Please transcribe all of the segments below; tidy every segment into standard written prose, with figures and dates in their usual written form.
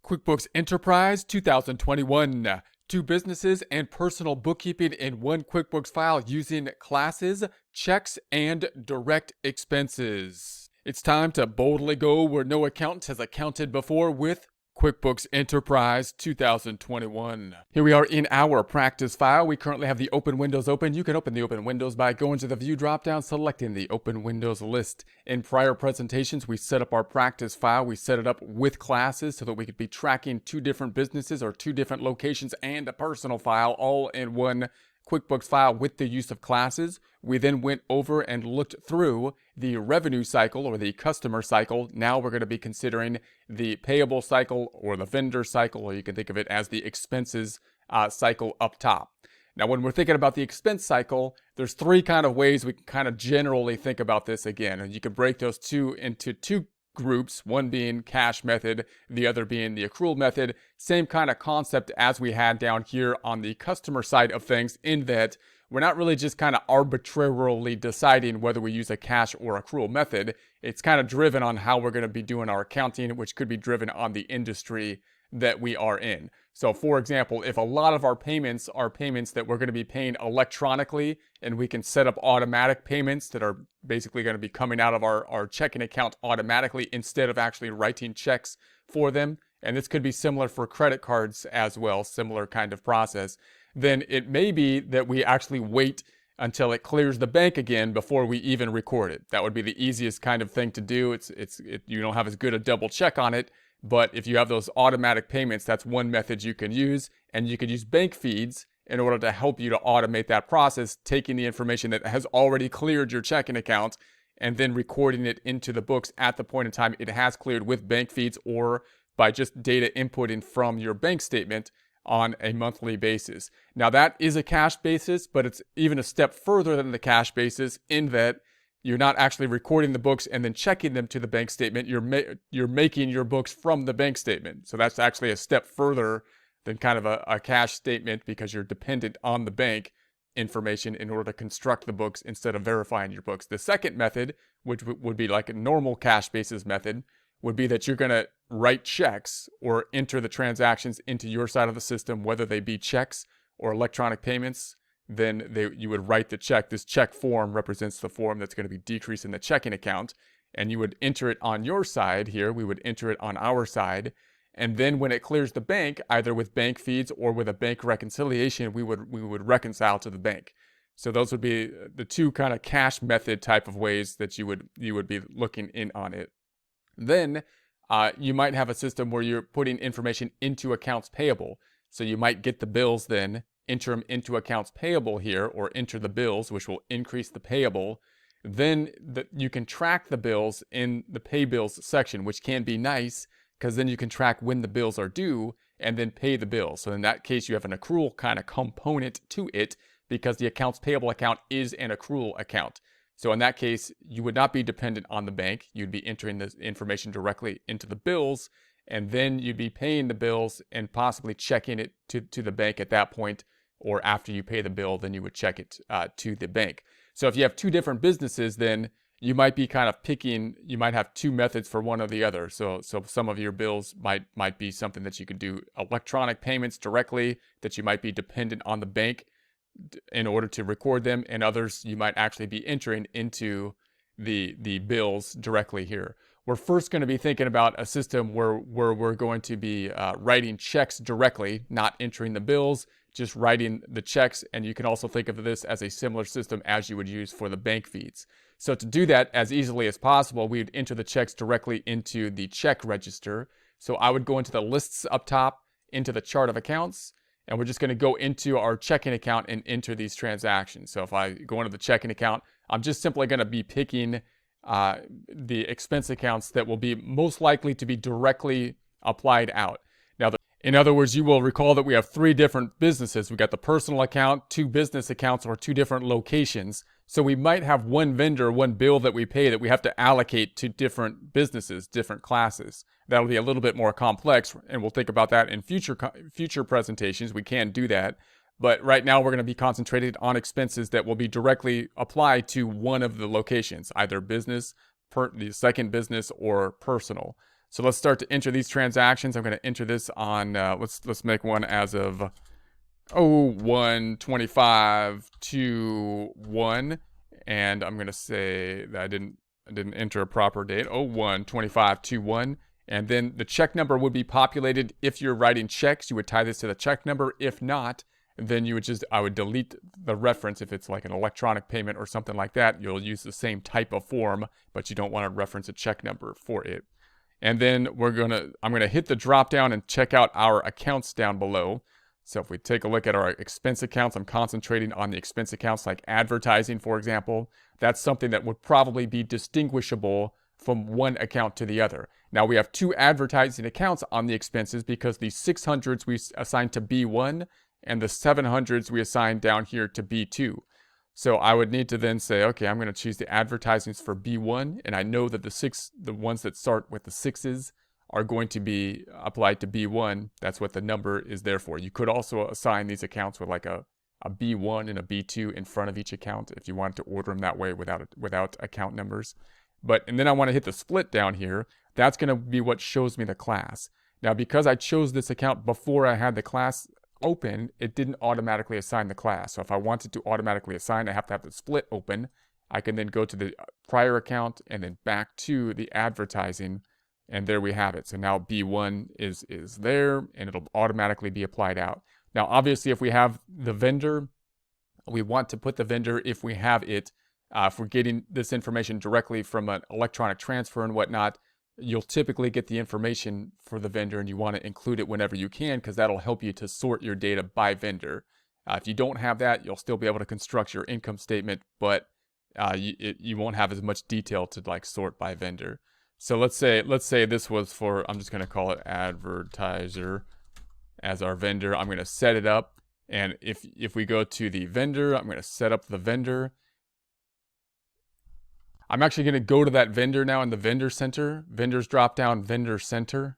QuickBooks Enterprise 2021. Two businesses and personal bookkeeping in one QuickBooks file using classes, checks, and direct expenses. It's time to boldly go where no accountant has accounted before with QuickBooks Enterprise 2021. Here we are in our practice file. We currently have the open windows open. You can open the open windows by going to the view dropdown, selecting the open windows list. In prior presentations, we set up our practice file. We set it up with classes so that we could be tracking two different businesses or two different locations and a personal file all in one QuickBooks file with the use of classes. We then went over and looked through the revenue cycle or the customer cycle. Now we're going to be considering the payable cycle or the vendor cycle, or you can think of it as the expenses cycle up top. Now, when we're thinking about the expense cycle, there's three kind of ways we can kind of generally think about this again. And you can break those two into two groups, one being cash method, the other being the accrual method. Same kind of concept as we had down here on the customer side of things, in that we're not really just kind of arbitrarily deciding whether we use a cash or accrual method. It's kind of driven on how we're going to be doing our accounting, which could be driven on the industry that we are in. So for example, if a lot of our payments are payments that we're going to be paying electronically, and we can set up automatic payments that are basically going to be coming out of our checking account automatically instead of actually writing checks for them, and this could be similar for credit cards as well, similar kind of process, then it may be that we actually wait until it clears the bank again before we even record it. That would be the easiest kind of thing to do. You don't have as good a double check on it. But if you have those automatic payments, that's one method you can use. And you could use bank feeds in order to help you to automate that process, taking the information that has already cleared your checking account and then recording it into the books at the point in time it has cleared with bank feeds, or by just data inputting from your bank statement on a monthly basis. Now that is a cash basis, but it's even a step further than the cash basis in that you're not actually recording the books and then checking them to the bank statement. You're making your books from the bank statement. So that's actually a step further than kind of a cash statement, because you're dependent on the bank information in order to construct the books instead of verifying your books. The second method, which would be like a normal cash basis method, would be that you're going to write checks or enter the transactions into your side of the system, whether they be checks or electronic payments. Then you would write the check. This check form represents the form that's going to be decreased in the checking account, and you would enter it on your side here. We would enter it on our side, and then when it clears the bank, either with bank feeds or with a bank reconciliation, we would reconcile to the bank. So those would be the two kind of cash method type of ways that you would be looking in on it. Then you might have a system where you're putting information into accounts payable. So you might get the bills, then enter them into accounts payable here, or enter the bills, which will increase the payable. Then you can track the bills in the pay bills section, which can be nice because then you can track when the bills are due and then pay the bills. So in that case, you have an accrual kind of component to it because the accounts payable account is an accrual account. So in that case, you would not be dependent on the bank. You'd be entering this information directly into the bills, and then you'd be paying the bills and possibly checking it to the bank at that point. Or after you pay the bill, then you would check it to the bank. So if you have two different businesses, then you might be kind of picking, you might have two methods for one or the other. So some of your bills might be something that you could do electronic payments directly, that you might be dependent on the bank in order to record them, and others you might actually be entering into the bills directly here. We're first going to be thinking about a system where we're going to be writing checks directly, not entering the bills, just writing the checks. And you can also think of this as a similar system as you would use for the bank feeds. So to do that as easily as possible, we would enter the checks directly into the check register. So I would go into the lists up top, into the chart of accounts, and we're just going to go into our checking account and enter these transactions. So if I go into the checking account, I'm just simply going to be picking the expense accounts that will be most likely to be directly applied out. Now, in other words, you will recall that we have three different businesses. We got the personal account, two business accounts, or two different locations. So we might have one vendor, one bill that we pay that we have to allocate to different businesses, different classes. That'll be a little bit more complex, and we'll think about that in future presentations. We can do that. But right now we're going to be concentrated on expenses that will be directly applied to one of the locations, either business, the second business, or personal. So let's start to enter these transactions. I'm going to enter this on, let's make one as of 01/25/21, and I'm going to say that I didn't enter a proper date, 01/25/21. And then the check number would be populated. If you're writing checks, you would tie this to the check number. If not, then you would I would delete the reference. If it's like an electronic payment or something like that, you'll use the same type of form, but you don't want to reference a check number for it. And then I'm gonna hit the drop down and check out our accounts down below. So if we take a look at our expense accounts, I'm concentrating on the expense accounts like advertising, for example. That's something that would probably be distinguishable from one account to the other. Now we have two advertising accounts on the expenses because the 600s we assigned to B1 and the 700s we assigned down here to B2. So I would need to then say, okay, I'm going to choose the advertisements for B1, and I know that the ones that start with the 6s are going to be applied to B1. That's what the number is there for. You could also assign these accounts with like a B1 and a B2 in front of each account if you wanted to order them that way without account numbers. And then I want to hit the split down here. That's going to be what shows me the class. Now, because I chose this account before I had the class open, it didn't automatically assign the class. So if I wanted to automatically assign, I have to have the split open. I can then go to the prior account and then back to the advertising, and there we have it. So now B1 is there, and it'll automatically be applied out. Now, obviously, if we have the vendor, we want to put the vendor if we have it. If we're getting this information directly from an electronic transfer and whatnot, you'll typically get the information for the vendor, and you want to include it whenever you can because that'll help you to sort your data by vendor. If you don't have that, you'll still be able to construct your income statement, but you won't have as much detail to like sort by vendor. So let's say this was for, I'm just going to call it advertiser as our vendor. I'm going to set it up, and if we go to the vendor, I'm going to set up the vendor. I'm actually going to go to that vendor now in the vendor center, vendors drop down, vendor center.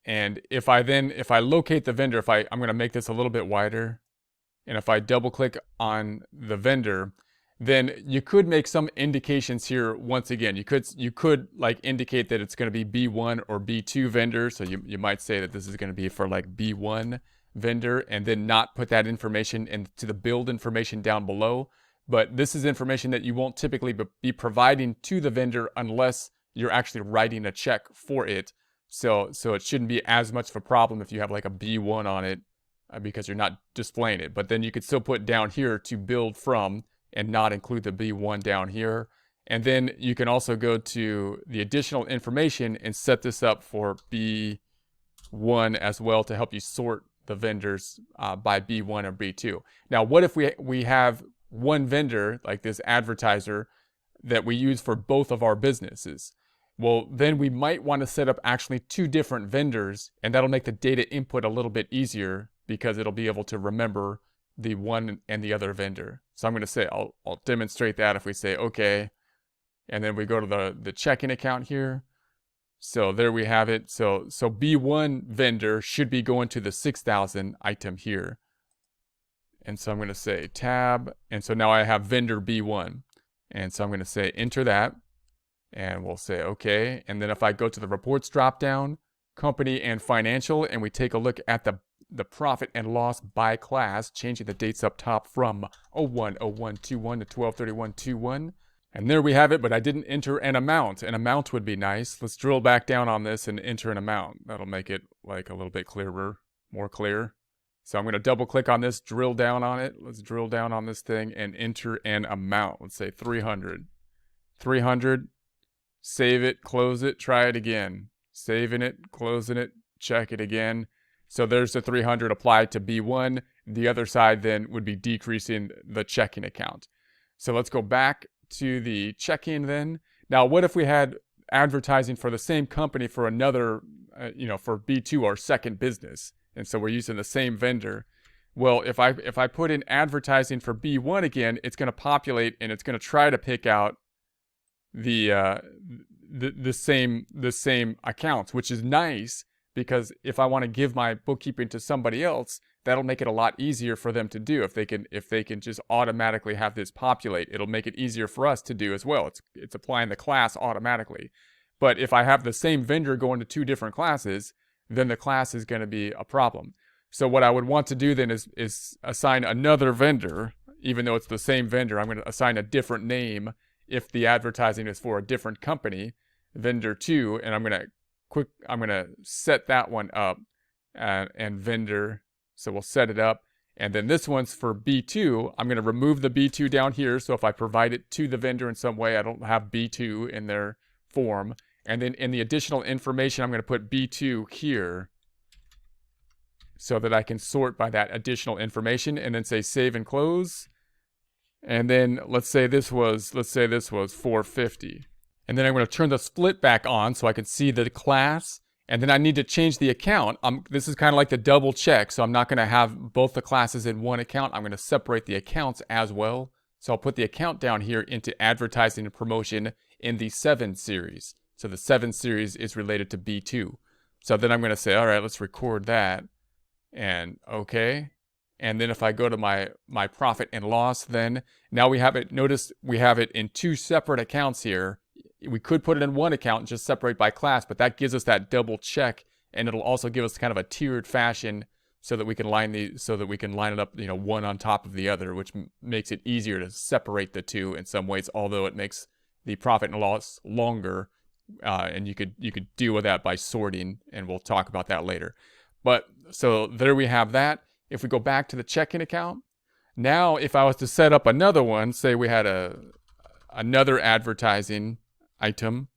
And if I locate the vendor, I'm going to make this a little bit wider. And if I double click on the vendor, then you could make some indications here. Once again, you could like indicate that it's going to be B1 or B2 vendor. So you might say that this is going to be for like B1 vendor, and then not put that information into the build information down below. But this is information that you won't typically be providing to the vendor unless you're actually writing a check for it. So it shouldn't be as much of a problem if you have like a B1 on it because you're not displaying it. But then you could still put down here to build from and not include the B1 down here. And then you can also go to the additional information and set this up for B1 as well to help you sort the vendors by B1 or B2. Now, what if we have one vendor, like this advertiser, that we use for both of our businesses? Well, then we might want to set up actually two different vendors, and that'll make the data input a little bit easier because it'll be able to remember the one and the other vendor. So I'm going to say, I'll demonstrate that if we say, okay, and then we go to the checking account here. So there we have it. So B1 vendor should be going to the 6,000 item here. And so I'm going to say tab. And so now I have vendor B1. And so I'm going to say enter that. And we'll say okay. And then if I go to the reports drop down, company and financial, and we take a look at the profit and loss by class, changing the dates up top from 01/01/21 to 12/31/21. And there we have it, but I didn't enter an amount. An amount would be nice. Let's drill back down on this and enter an amount. That'll make it like a little bit clearer, more clear. So I'm going to double click on this, drill down on it. Let's drill down on this thing and enter an amount. Let's say 300. 300. Save it, close it, try it again. Saving it, closing it, check it again. So there's the 300 applied to B1. The other side then would be decreasing the checking account. So let's go back to the checking then. Now, what if we had advertising for the same company for another, for B2, our second business? And so we're using the same vendor. Well, if I put in advertising for B1 again, it's going to populate and it's going to try to pick out the same accounts, which is nice because if I want to give my bookkeeping to somebody else, that'll make it a lot easier for them to do. If they can just automatically have this populate, it'll make it easier for us to do as well. It's applying the class automatically. But if I have the same vendor going to 2 different classes, then the class is going to be a problem. So what I would want to do then is assign another vendor, even though it's the same vendor. I'm going to assign a different name if the advertising is for a different company, vendor 2, and I'm going to set that one up and vendor. So we'll set it up. And then this one's for B2. I'm going to remove the B2 down here. So if I provide it to the vendor in some way, I don't have B2 in their form. And then in the additional information, I'm going to put B2 here so that I can sort by that additional information, and then say save and close. And then let's say this was 450. And then I'm going to turn the split back on so I can see the class. And then I need to change the account. This is kind of like the double check. So I'm not going to have both the classes in one account. I'm going to separate the accounts as well. So I'll put the account down here into advertising and promotion in the 7 series. So the 7 series is related to B2. So then I'm going to say, all right, let's record that. And okay. And then if I go to my profit and loss, then now we have it. Notice we have it in 2 separate accounts here. We could put it in one account and just separate by class, but that gives us that double check, and it'll also give us kind of a tiered fashion so that we can line it up, one on top of the other, which makes it easier to separate the 2 in some ways. Although it makes the profit and loss longer, and you could deal with that by sorting, and we'll talk about that later. But so there we have that. If we go back to the checking account, now if I was to set up another one, say we had another advertising item,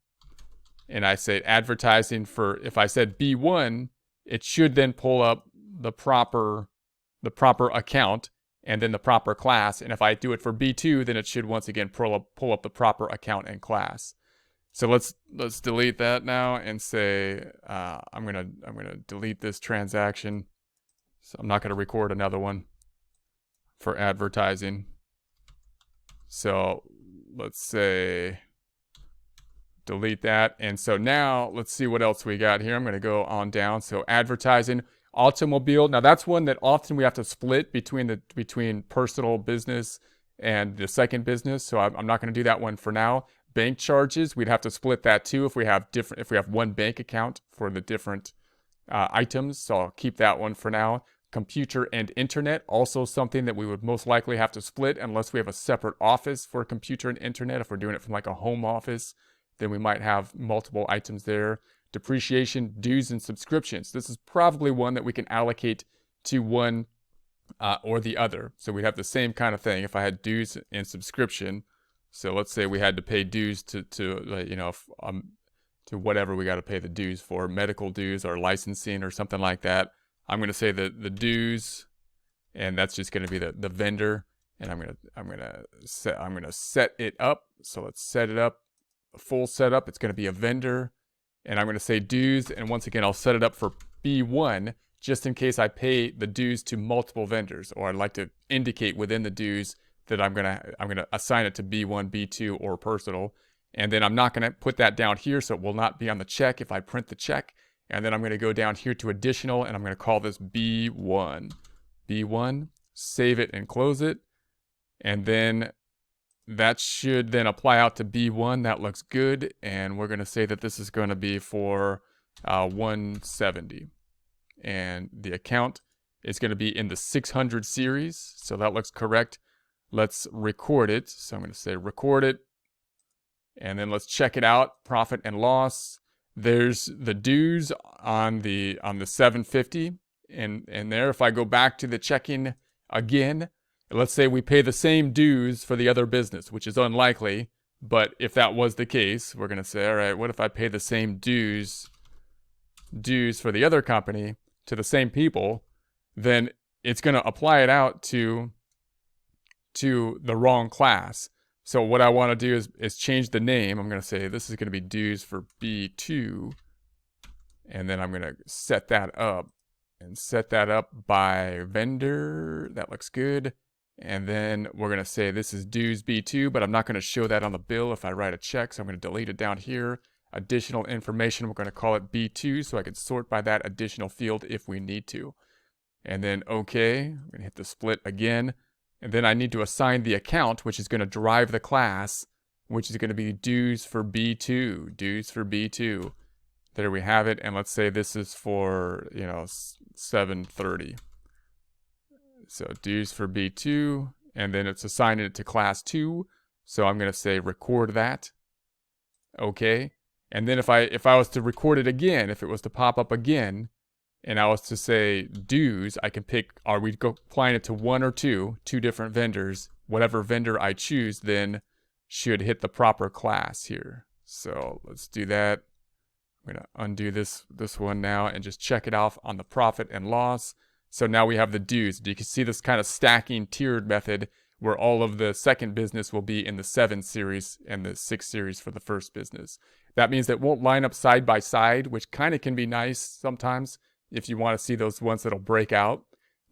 and I said advertising for, if I said B1, it should then pull up the proper account and then the proper class. And if I do it for B2, then it should once again pull up the proper account and class. So let's delete that now and say I'm gonna delete this transaction. So I'm not gonna record another one for advertising. So let's say delete that. And so now let's see what else we got here. I'm gonna go on down. So advertising, automobile. Now that's one that often we have to split between personal business and the second business. So I'm not gonna do that one for now. Bank charges, we'd have to split that too if we have one bank account for the different items. So I'll keep that one for now. Computer and internet, also something that we would most likely have to split unless we have a separate office for computer and internet. If we're doing it from like a home office, then we might have multiple items there. Depreciation, dues, and subscriptions. This is probably one that we can allocate to one or the other. So we'd have the same kind of thing if I had dues and subscription. So let's say we had to pay dues to whatever we got to pay the dues for, medical dues or licensing or something like that. I'm going to say the dues, and that's just going to be the vendor, and I'm going to set it up. So let's set it up, full setup. It's going to be a vendor, and I'm going to say dues, and once again I'll set it up for B1 just in case I pay the dues to multiple vendors, or I'd like to indicate within the dues that I'm gonna assign it to B1, B2, or personal. And then I'm not gonna put that down here, so it will not be on the check if I print the check. And then I'm gonna go down here to additional, and I'm gonna call this B1. B1, save it and close it. And then that should then apply out to B1. That looks good. And we're gonna say that this is gonna be for 170. And the account is gonna be in the 600 series. So that looks correct. Let's record it. So I'm going to say record it. And then let's check it out. Profit and loss. There's the dues on the 750. And there, if I go back to the checking again, let's say we pay the same dues for the other business, which is unlikely. But if that was the case, we're going to say, all right, what if I pay the same dues for the other company to the same people? Then it's going to apply it out to the wrong class. So what I want to do is change the name. I'm going to say this is going to be dues for B2. And then I'm going to set that up by vendor. That looks good. And then we're going to say this is dues B2, but I'm not going to show that on the bill if I write a check. So I'm going to delete it down here. Additional information, we're going to call it B2 so I can sort by that additional field if we need to. And then okay, I'm going to hit the split again. And then I need to assign the account, which is going to drive the class. which is going to be dues for B2. Dues for B2. There we have it. And let's say this is for, you know, 730. So dues for B2, and then it's assigning it to class 2. So I'm going to say record that. Okay. And then if I was to record it again, if it was to pop up again, and I was to say dues, I can pick, are we applying it to one or two different vendors? Whatever vendor I choose then should hit the proper class here. So let's do that. I'm going to undo this one now and just check it off on the profit and loss. So now we have the dues. You can see this kind of stacking tiered method where all of the second business will be in the 7 series and the 6 series for the first business. That means that it won't line up side by side, which kind of can be nice sometimes if you want to see those ones that'll break out,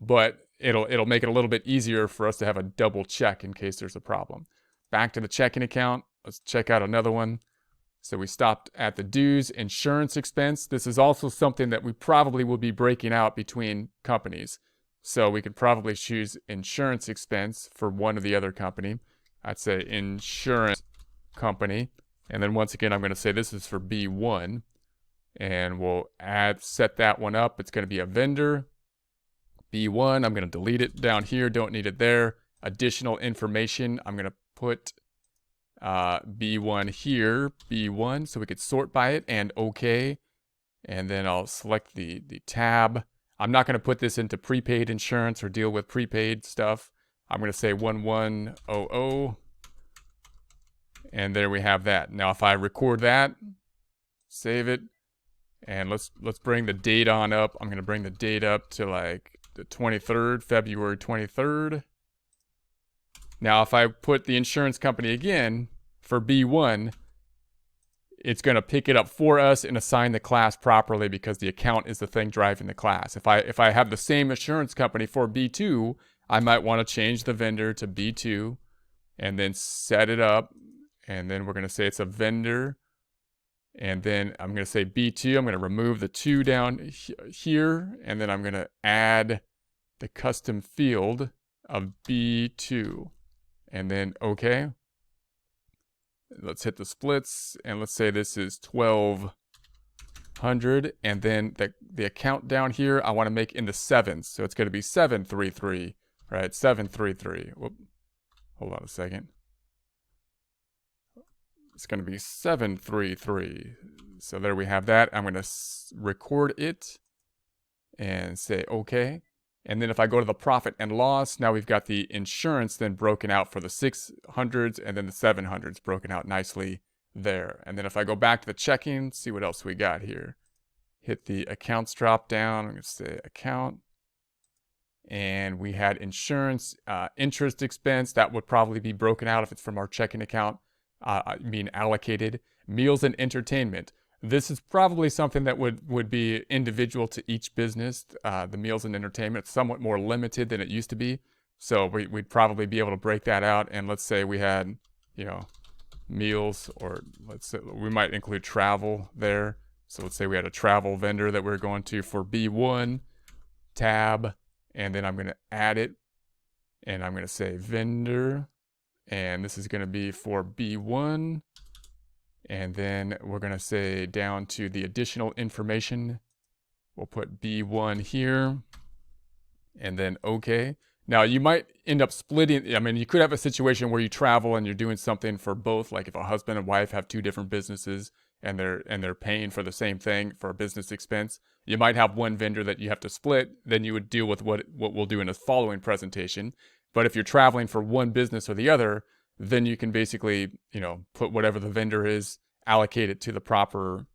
but it'll make it a little bit easier for us to have a double check in case there's a problem. Back to the checking account. Let's check out another one. So we stopped at the dues, insurance expense. This is also something that we probably will be breaking out between companies. So we could probably choose insurance expense for one or the other company. I'd say insurance company. And then once again, I'm going to say this is for B1. And we'll set that one up. It's going to be a vendor. B1, I'm going to delete it down here. Don't need it there. Additional information, I'm going to put B1 here, B1, so we could sort by it, and OK. And then I'll select the tab. I'm not going to put this into prepaid insurance or deal with prepaid stuff. I'm going to say 1100. And there we have that. Now if I record that, save it, and let's bring the date on up. I'm going to bring the date up to like the 23rd, February 23rd. Now if I put the insurance company again for B1, it's going to pick it up for us and assign the class properly because the account is the thing driving the class. If I have the same insurance company for B2, I might want to change the vendor to B2 and then set it up. And then we're going to say it's a vendor. And then I'm going to say B2. I'm going to remove the 2 down here. And then I'm going to add the custom field of B2. And then OK. Let's hit the splits. And let's say this is 1200. And then the account down here, I want to make in the sevens. So it's going to be 733. Right? 733. Whoop. Hold on a second. It's going to be 733. So there we have that. I'm going to record it and say OK. And then if I go to the profit and loss, now we've got the insurance then broken out for the 600s and then the 700s broken out nicely there. And then if I go back to the checking, see what else we got here. Hit the accounts drop down. I'm going to say account. And we had insurance, interest expense. That would probably be broken out if it's from our checking account. Being allocated. Meals and entertainment. This is probably something that would be individual to each business. The meals and entertainment, it's somewhat more limited than it used to be. So we'd probably be able to break that out. And let's say we had, you know, meals, or let's say we might include travel there. So let's say we had a travel vendor that we're going to for B1, tab, and then I'm going to add it. And I'm going to say vendor. And this is going to be for B1. And then we're going to say down to the additional information. We'll put B1 here. And then OK. Now you might end up splitting. I mean, you could have a situation where you travel and you're doing something for both. Like if a husband and wife have 2 different businesses and they're paying for the same thing for a business expense. You might have one vendor that you have to split. Then you would deal with what we'll do in the following presentation. But if you're traveling for one business or the other, then you can basically, you know, put whatever the vendor is, allocate it to the proper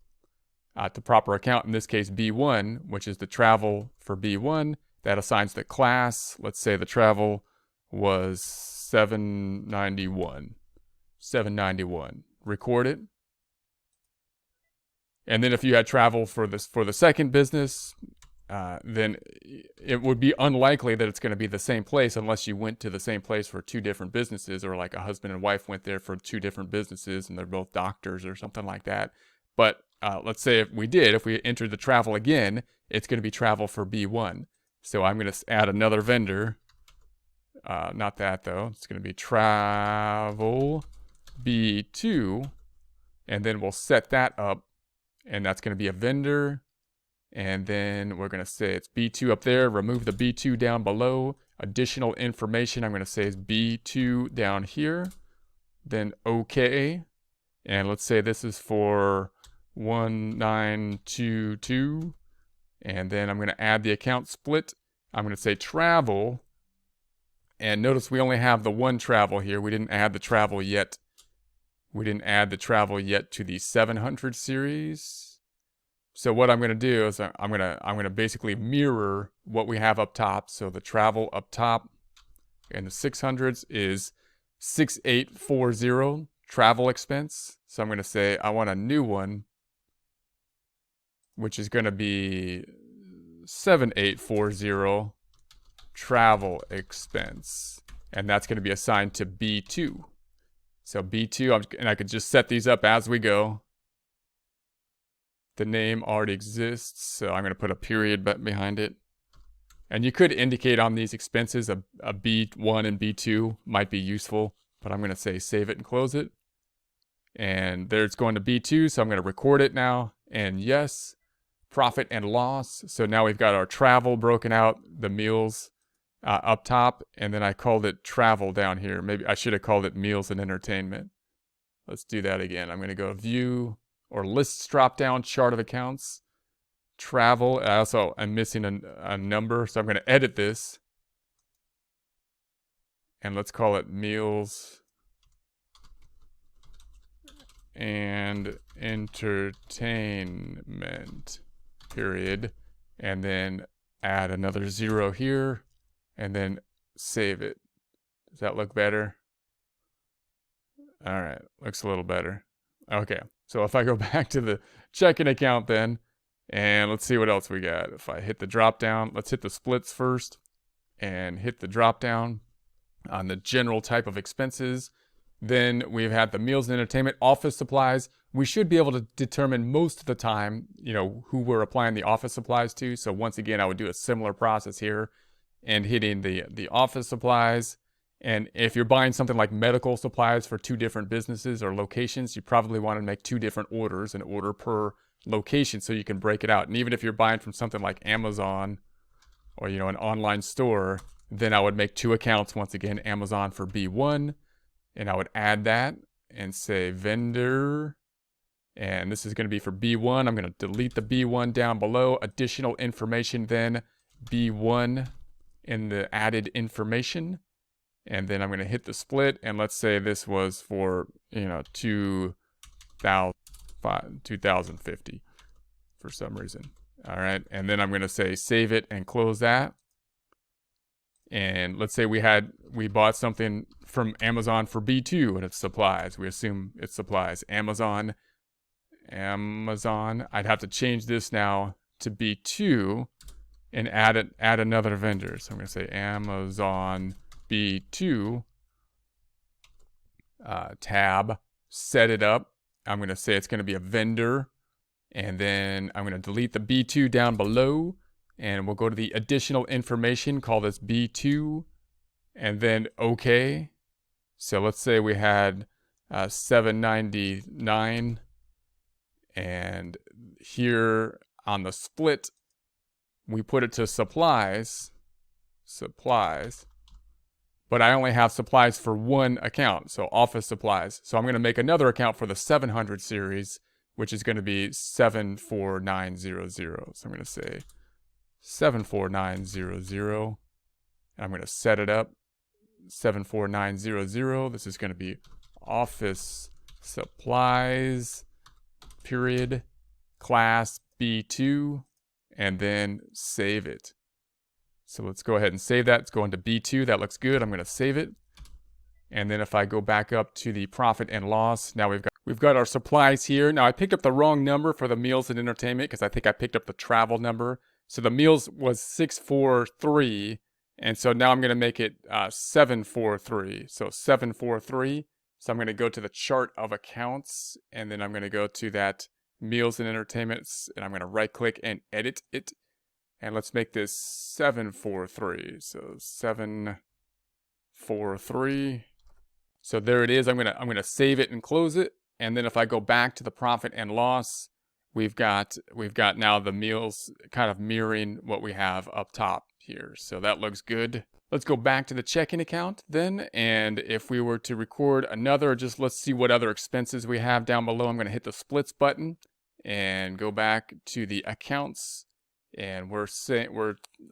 account. In this case, B1, which is the travel for B1, that assigns the class. Let's say the travel was 791. 791. Record it. And then if you had travel for the second business, then it would be unlikely that it's going to be the same place unless you went to the same place for 2 different businesses, or like a husband and wife went there for 2 different businesses and they're both doctors or something like that. But let's say if we entered the travel again, it's going to be travel for B1. So I'm going to add another vendor. Not that though. It's going to be travel B2, and then we'll set that up, and that's going to be a vendor, and then we're going to say it's B2 up there, remove the B2 down below, additional information I'm going to say is B2 down here, then OK, and let's say this is for 1922, and then I'm going to add the account split. I'm going to say travel, and notice we only have the one travel here. We didn't add the travel yet. We didn't add the travel yet to the 700 series. So what I'm going to do is I'm going to basically mirror what we have up top. So the travel up top in the 600s is 6840 travel expense. So I'm going to say I want a new one, which is going to be 7840 travel expense, and that's going to be assigned to B2. So B2, and I could just set these up as we go. The name already exists, so I'm going to put a period behind it. And you could indicate on these expenses a B1 and B2 might be useful, but I'm going to say save it and close it. And there it's going to B2, so I'm going to record it now. And yes, profit and loss. So now we've got our travel broken out, the meals up top, and then I called it travel down here. Maybe I should have called it meals and entertainment. Let's do that again. I'm going to go view or lists drop down, chart of accounts, travel. I'm missing a number, so I'm going to edit this. And let's call it meals and entertainment, period. And then add another 0 here, and then save it. Does that look better? All right, looks a little better. Okay, so if I go back to the checking account then, and let's see what else we got. If I hit the drop down, let's hit the splits first, and hit the drop down on the general type of expenses. Then we've had the meals and entertainment, office supplies. We should be able to determine most of the time, who we're applying the office supplies to. So once again, I would do a similar process here and hitting the office supplies. And if you're buying something like medical supplies for 2 different businesses or locations, you probably want to make 2 different orders, an order per location, so you can break it out. And even if you're buying from something like Amazon or, an online store, then I would make 2 accounts. Once again, Amazon for B1, and I would add that and say vendor, and this is going to be for B1. I'm going to delete the B1 down below, additional information, then B1 in the added information, and then I'm going to hit the split, and let's say this was for 2050 for some reason. All right, and then I'm going to say save it and close that. And let's say we bought something from Amazon for B2 and it's supplies. We assume it's supplies. Amazon. I'd have to change this now to B2 and add another vendor. So I'm going to say Amazon B2 tab, set it up. I'm going to say it's going to be a vendor, and then I'm going to delete the B2 down below, and we'll go to the additional information, call this B2, and then OK. So let's say we had 799, and here on the split, we put it to supplies, but I only have supplies for 1 account, so office supplies. So I'm going to make another account for the 700 series, which is going to be 74900. So I'm going to say 74900, and I'm going to set it up 74900. This is going to be office supplies, period, class B2, and then save it. So let's go ahead and save that. It's going to B2. That looks good. I'm going to save it. And then if I go back up to the profit and loss, now we've got our supplies here. Now I picked up the wrong number for the meals and entertainment because I think I picked up the travel number. So the meals was 643, and so now I'm going to make it 743. So 743. So I'm going to go to the chart of accounts, and then I'm going to go to that meals and entertainments, and I'm going to right click and edit it. And let's make this 743. So 743. So there it is. I'm gonna save it and close it. And then if I go back to the profit and loss, we've got now the meals kind of mirroring what we have up top here. So that looks good. Let's go back to the checking account then. And if we were to record another, just let's see what other expenses we have down below. I'm going to hit the splits button and go back to the accounts. And we're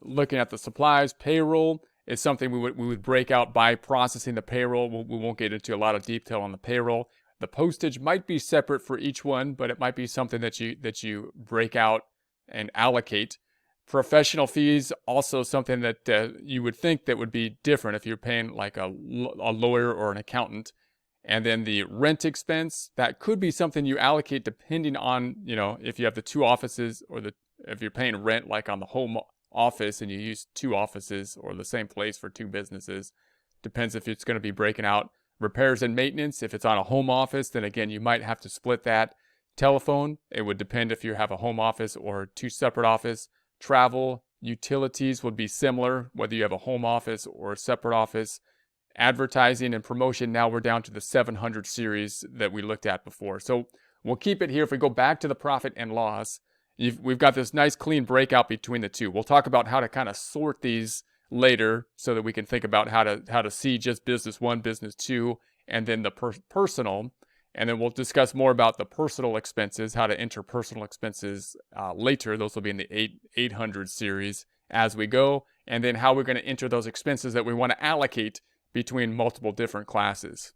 looking at the supplies. Payroll is something we would break out by processing the payroll. We won't get into a lot of detail on the payroll. The postage might be separate for each one, but it might be something that you break out and allocate. Professional fees, also something that you would think that would be different if you're paying like a lawyer or an accountant. And then the rent expense, that could be something you allocate depending on, if you have the two offices or if you're paying rent like on the home office and you use two offices or the same place for two businesses. Depends if it's going to be breaking out. Repairs and maintenance, if it's on a home office, then again, you might have to split that. Telephone, it would depend if you have a home office or two separate offices. Travel, utilities would be similar, whether you have a home office or a separate office. Advertising and promotion, now we're down to the 700 series that we looked at before. So we'll keep it here. If we go back to the profit and loss, we've got this nice clean breakout between the two. We'll talk about how to kind of sort these later so that we can think about how to see just business one, business two, and then the personal. And then we'll discuss more about the personal expenses, how to enter personal expenses later. Those will be in the 800 series as we go. And then how we're going to enter those expenses that we want to allocate between multiple different classes.